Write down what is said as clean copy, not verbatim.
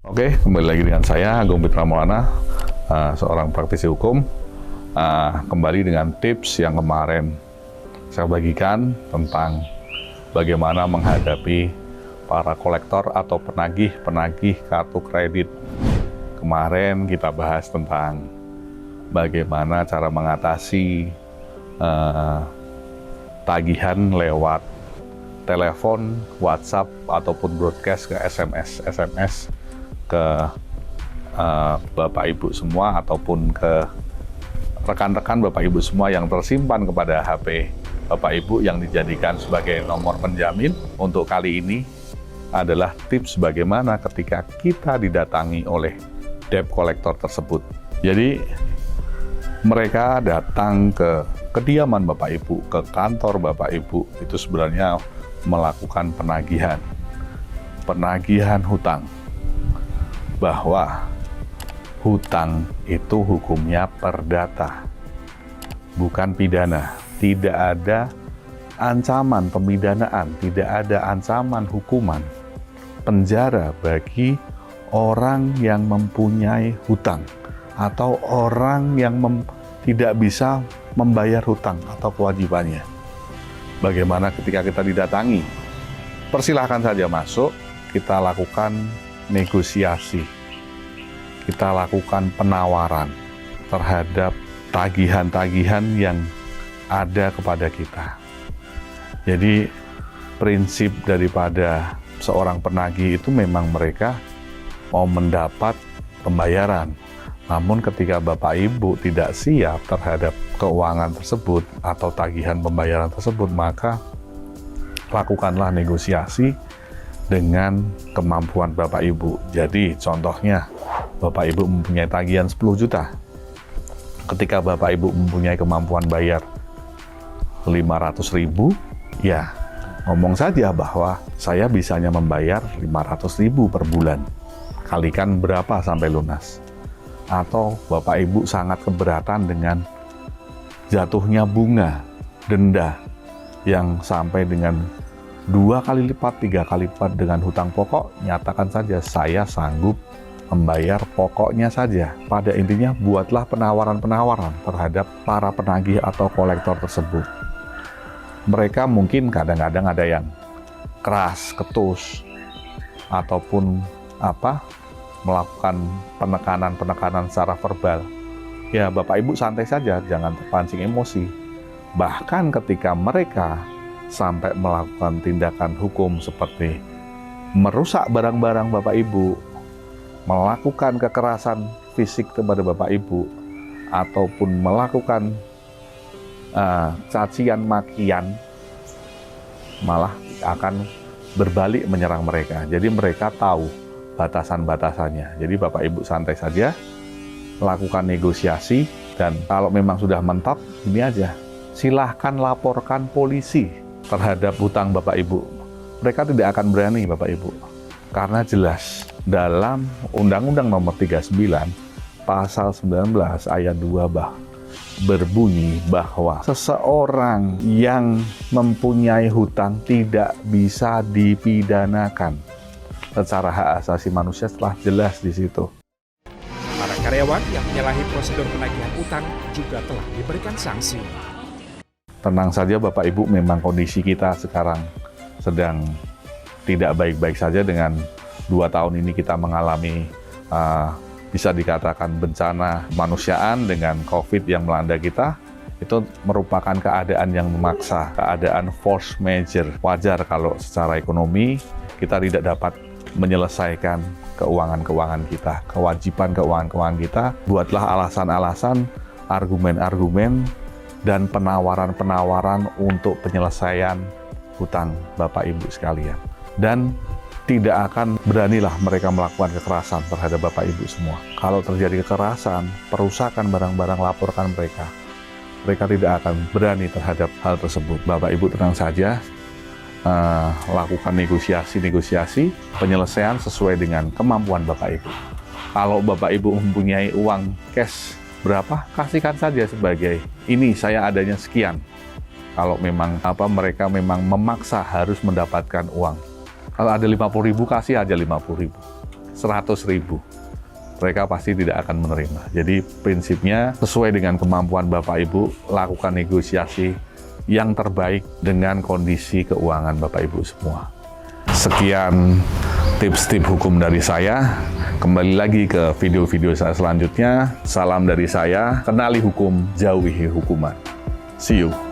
Oke, kembali lagi dengan saya, Agung Pitra Maulana, seorang praktisi hukum. Kembali dengan tips yang kemarin saya bagikan tentang bagaimana menghadapi para kolektor atau penagih kartu kredit. Kemarin kita bahas tentang bagaimana cara mengatasi tagihan lewat telepon, WhatsApp, ataupun broadcast ke SMS ke Bapak Ibu semua ataupun ke rekan-rekan Bapak Ibu semua yang tersimpan kepada HP Bapak Ibu yang dijadikan sebagai nomor penjamin. Untuk kali ini adalah tips bagaimana ketika kita didatangi oleh debt collector tersebut. Jadi mereka datang ke kediaman Bapak Ibu, ke kantor Bapak Ibu, itu sebenarnya melakukan penagihan hutang. Bahwa hutang itu hukumnya perdata, bukan pidana. Tidak ada ancaman pemidanaan, tidak ada ancaman hukuman penjara bagi orang yang mempunyai hutang atau orang yang tidak bisa membayar hutang atau kewajibannya. Bagaimana ketika kita didatangi? Persilahkan saja masuk, kita lakukan negosiasi, kita lakukan penawaran terhadap tagihan-tagihan yang ada kepada kita. Jadi prinsip daripada seorang penagih itu memang mereka mau mendapat pembayaran. Namun ketika Bapak Ibu tidak siap terhadap keuangan tersebut atau tagihan pembayaran tersebut, maka lakukanlah negosiasi dengan kemampuan Bapak Ibu. Jadi contohnya Bapak Ibu mempunyai tagihan 10 juta. Ketika Bapak Ibu mempunyai kemampuan bayar 500.000, ya ngomong saja bahwa saya bisanya membayar 500.000 per bulan. Kalikan berapa sampai lunas. Atau Bapak Ibu sangat keberatan dengan jatuhnya bunga, denda yang sampai dengan 2 kali lipat, 3 kali lipat dengan hutang pokok, nyatakan saja saya sanggup membayar pokoknya saja. Pada intinya buatlah penawaran-penawaran terhadap para penagih atau kolektor tersebut. Mereka mungkin kadang-kadang ada yang keras, ketus, ataupun melakukan penekanan secara verbal. Ya Bapak Ibu santai saja, jangan terpancing emosi. Bahkan ketika mereka sampai melakukan tindakan hukum seperti merusak barang-barang Bapak Ibu, melakukan kekerasan fisik kepada Bapak Ibu, ataupun melakukan cacian makian, malah akan berbalik menyerang mereka. Jadi mereka tahu batasan-batasannya. Jadi Bapak Ibu santai saja, lakukan negosiasi, dan kalau memang sudah mentok, ini aja, silahkan laporkan polisi terhadap hutang Bapak Ibu. Mereka tidak akan berani Bapak Ibu, karena jelas dalam Undang-Undang Nomor 39 Pasal 19 ayat 2 berbunyi bahwa seseorang yang mempunyai hutang tidak bisa dipidanakan. Secara hak asasi manusia telah jelas di situ. Para karyawan yang menyalahi prosedur penagihan utang juga telah diberikan sanksi. Tenang saja Bapak Ibu, memang kondisi kita sekarang sedang tidak baik-baik saja. Dengan 2 tahun ini kita mengalami bisa dikatakan bencana kemanusiaan dengan COVID yang melanda kita. Itu merupakan keadaan yang memaksa, keadaan force majeure. Wajar kalau secara ekonomi kita tidak dapat menyelesaikan keuangan kita, kewajiban keuangan kita. Buatlah alasan-alasan, argumen-argumen, dan penawaran-penawaran untuk penyelesaian hutang Bapak Ibu sekalian. Dan tidak akan beranilah mereka melakukan kekerasan terhadap Bapak Ibu semua. Kalau terjadi kekerasan, perusakan barang-barang, laporkan mereka. Mereka tidak akan berani terhadap hal tersebut. Bapak Ibu tenang saja, lakukan negosiasi, penyelesaian sesuai dengan kemampuan Bapak Ibu. Kalau Bapak Ibu mempunyai uang cash berapa, kasihkan saja sebagai ini saya adanya sekian. Kalau memang mereka memang memaksa harus mendapatkan uang. Kalau ada 50.000, kasih aja 50.000. 100.000. Mereka pasti tidak akan menerima. Jadi prinsipnya sesuai dengan kemampuan Bapak Ibu, lakukan negosiasi yang terbaik dengan kondisi keuangan Bapak Ibu semua. Sekian tips-tips hukum dari saya. Kembali lagi ke video-video saya selanjutnya. Salam dari saya, kenali hukum, jauhi hukuman. See you.